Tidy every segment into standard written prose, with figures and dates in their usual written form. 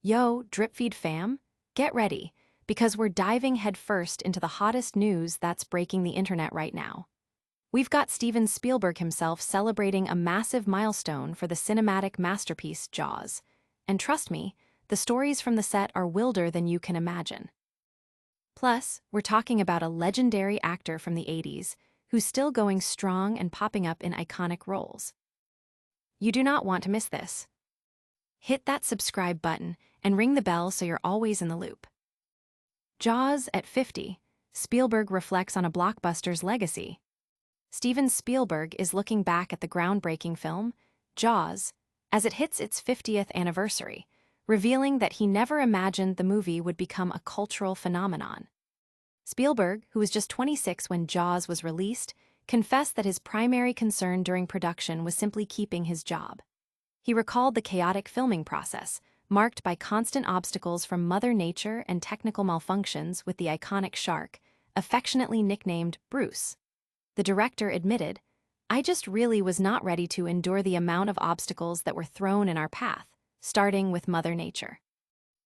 Yo, DripFeed fam, get ready, because we're diving headfirst into the hottest news that's breaking the internet right now. We've got Steven Spielberg himself celebrating a massive milestone for the cinematic masterpiece Jaws. And trust me, the stories from the set are wilder than you can imagine. Plus, we're talking about a legendary actor from the 80s who's still going strong and popping up in iconic roles. You do not want to miss this. Hit that subscribe button and ring the bell so you're always in the loop. Jaws at 50, Spielberg reflects on a blockbuster's legacy. Steven Spielberg is looking back at the groundbreaking film, Jaws, as it hits its 50th anniversary, revealing that he never imagined the movie would become a cultural phenomenon. Spielberg, who was just 26 when Jaws was released, confessed that his primary concern during production was simply keeping his job. He recalled the chaotic filming process, marked by constant obstacles from Mother Nature and technical malfunctions with the iconic shark, affectionately nicknamed Bruce. The director admitted, "I just really was not ready to endure the amount of obstacles that were thrown in our path, starting with Mother Nature."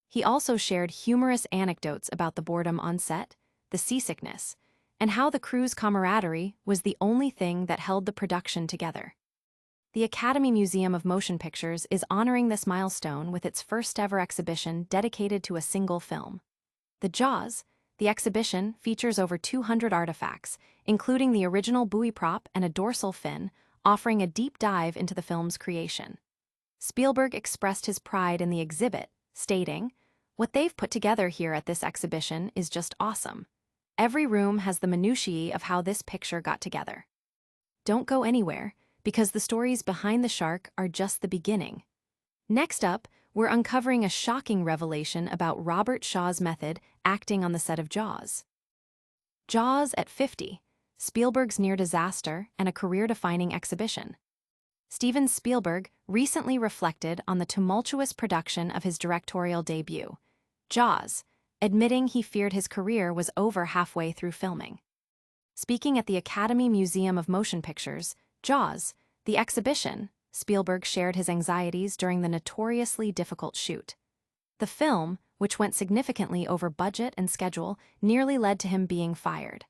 He also shared humorous anecdotes about the boredom on set, the seasickness, and how the crew's camaraderie was the only thing that held the production together. The Academy Museum of Motion Pictures is honoring this milestone with its first-ever exhibition dedicated to a single film. The Jaws, the exhibition features over 200 artifacts, including the original buoy prop and a dorsal fin, offering a deep dive into the film's creation. Spielberg expressed his pride in the exhibit, stating, "What they've put together here at this exhibition is just awesome. Every room has the minutiae of how this picture got together." Don't go anywhere, because the stories behind the shark are just the beginning. Next up, we're uncovering a shocking revelation about Robert Shaw's method acting on the set of Jaws. Jaws at 50, Spielberg's near disaster and a career-defining exhibition. Steven Spielberg recently reflected on the tumultuous production of his directorial debut, Jaws, admitting he feared his career was over halfway through filming. Speaking at the Academy Museum of Motion Pictures, Jaws, the exhibition, Spielberg shared his anxieties during the notoriously difficult shoot. The film, which went significantly over budget and schedule, nearly led to him being fired.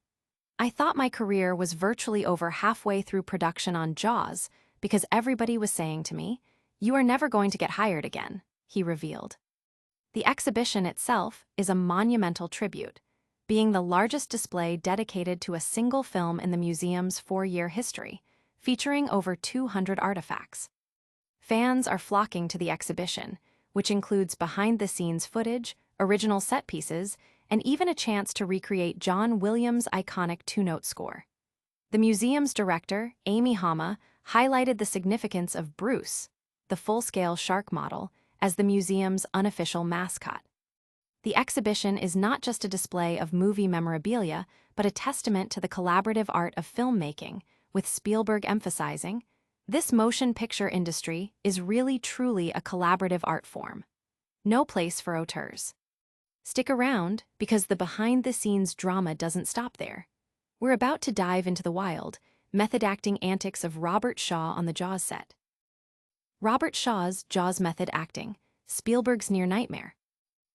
"I thought my career was virtually over halfway through production on Jaws because everybody was saying to me, 'You are never going to get hired again,'" he revealed. The exhibition itself is a monumental tribute, being the largest display dedicated to a single film in the museum's 4-year history, featuring over 200 artifacts. Fans are flocking to the exhibition, which includes behind-the-scenes footage, original set pieces, and even a chance to recreate John Williams' iconic two-note score. The museum's director, Amy Hama, highlighted the significance of Bruce, the full-scale shark model, as the museum's unofficial mascot. The exhibition is not just a display of movie memorabilia, but a testament to the collaborative art of filmmaking, with Spielberg emphasizing, "This motion picture industry is really truly a collaborative art form. No place for auteurs." Stick around, because the behind-the-scenes drama doesn't stop there. We're about to dive into the wild, method-acting antics of Robert Shaw on the Jaws set. Robert Shaw's Jaws method acting, Spielberg's near nightmare.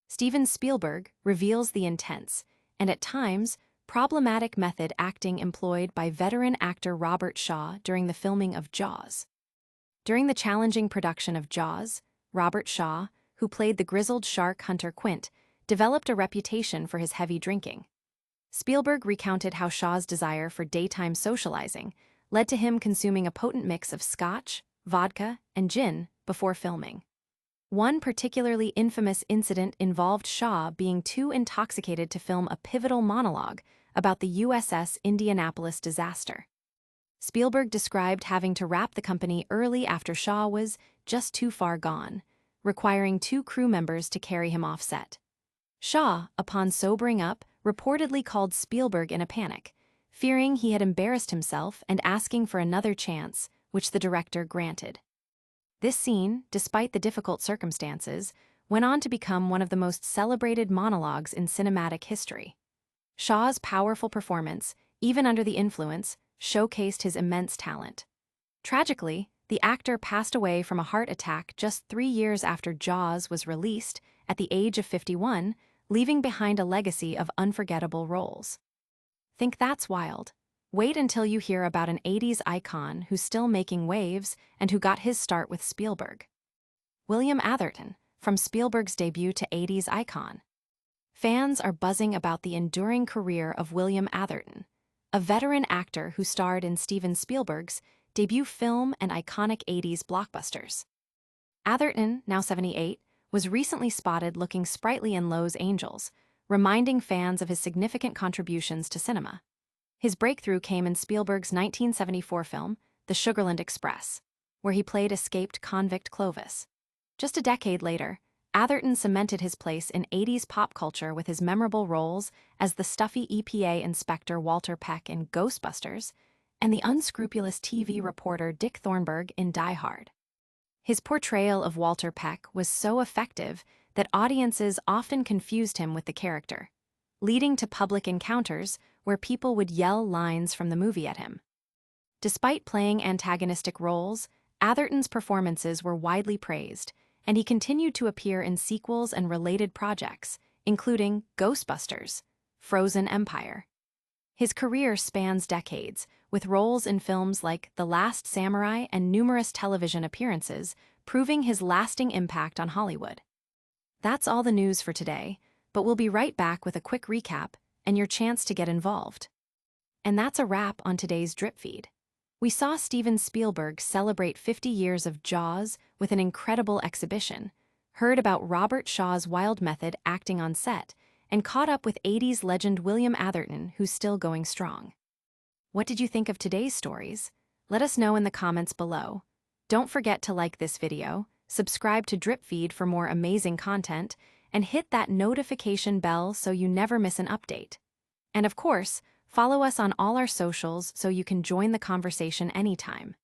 Steven Spielberg reveals the intense, and at times, problematic method acting employed by veteran actor Robert Shaw during the filming of Jaws. During the challenging production of Jaws, Robert Shaw, who played the grizzled shark hunter Quint, developed a reputation for his heavy drinking. Spielberg recounted how Shaw's desire for daytime socializing led to him consuming a potent mix of scotch, vodka, and gin before filming. One particularly infamous incident involved Shaw being too intoxicated to film a pivotal monologue about the USS Indianapolis disaster. Spielberg described having to wrap the company early after Shaw was just too far gone, requiring 2 crew members to carry him off set. Shaw, upon sobering up, reportedly called Spielberg in a panic, fearing he had embarrassed himself and asking for another chance, which the director granted. This scene, despite the difficult circumstances, went on to become one of the most celebrated monologues in cinematic history. Shaw's powerful performance, even under the influence, showcased his immense talent. Tragically, The actor passed away from a heart attack just 3 years after Jaws was released, at the age of 51, leaving behind a legacy of unforgettable roles. Think that's wild? Wait until you hear about an 80s icon who's still making waves and who got his start with Spielberg. William Atherton, from Spielberg's debut to 80s icon. Fans are buzzing about the enduring career of William Atherton, a veteran actor who starred in Steven Spielberg's debut film and iconic 80s blockbusters. Atherton, now 78, was recently spotted looking sprightly in Los Angeles, reminding fans of his significant contributions to cinema. His breakthrough came in Spielberg's 1974 film, The Sugarland Express, where he played escaped convict Clovis. Just a decade later, Atherton cemented his place in 80s pop culture with his memorable roles as the stuffy EPA inspector Walter Peck in Ghostbusters and the unscrupulous TV reporter Dick Thornburg in Die Hard. His portrayal of Walter Peck was so effective that audiences often confused him with the character, leading to public encounters where people would yell lines from the movie at him. Despite playing antagonistic roles, Atherton's performances were widely praised, and he continued to appear in sequels and related projects, including Ghostbusters, Frozen Empire. His career spans decades, with roles in films like The Last Samurai and numerous television appearances, proving his lasting impact on Hollywood. That's all the news for today, but we'll be right back with a quick recap and your chance to get involved. And that's a wrap on today's DripFeed. We saw Steven Spielberg celebrate 50 years of Jaws with an incredible exhibition, heard about Robert Shaw's wild method acting on set, and caught up with 80s legend William Atherton, who's still going strong. What did you think of today's stories? Let us know in the comments below. Don't forget to like this video, subscribe to DripFeed for more amazing content, and hit that notification bell so you never miss an update. And of course, follow us on all our socials so you can join the conversation anytime.